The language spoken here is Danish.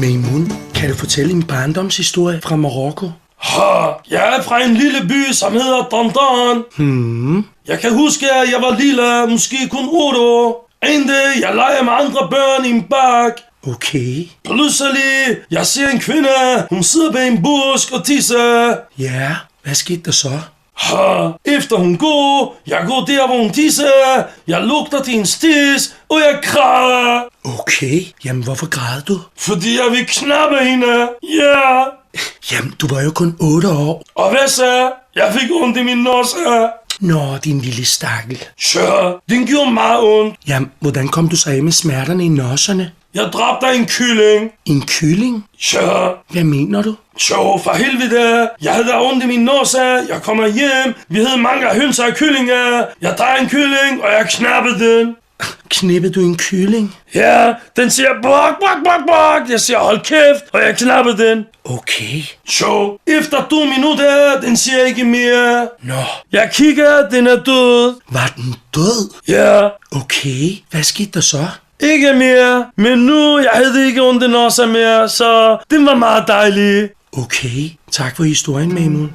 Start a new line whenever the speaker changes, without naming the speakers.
Maimun, kan du fortælle en barndomshistorie fra Marokko?
Jeg er fra en lille by, som hedder Dandan. Jeg kan huske, at jeg var lille, måske kun 8 år. En dag, jeg leger med andre børn i en bak.
Okay.
Pludselig, jeg ser en kvinde. Hun sidder bag en busk og tisser.
Ja, hvad skete der så?
Efter hun går, jeg går der, hvor hun tisser. Jeg lugter til hendes tis, og jeg græder.
Okay, jamen hvorfor græd du?
Fordi jeg vil knappe hende. Ja.
Jamen, du var jo kun 8 år.
Og hvad så? Jeg fik ondt i min nosse.
Nå, din lille stakkel.
Sure, den gjorde meget ondt.
Jamen, hvordan kom du så af med smerterne i nosserne?
Jeg dræbte en kylling.
En kylling?
Sure.
Hvad mener du?
Jo, for helvede. Jeg havde ondt i min nosse. Jeg kommer hjem. Vi havde mange hønser og kyllinger. Jeg tager en kylling, og jeg knappede den.
Knippede du en kylling?
Ja, den siger bok, bok, bok, bok. Jeg siger hold kæft, og jeg knappede den.
Okay.
Jo, efter 2 minutter, den siger ikke mere.
Nå.
Jeg kigger, den er død.
Var den død?
Ja.
Okay, hvad skete der så?
Ikke mere, men nu jeg havde ikke ondt i nosse mere, så den var meget dejlig.
Okay, tak for historien, Maimun.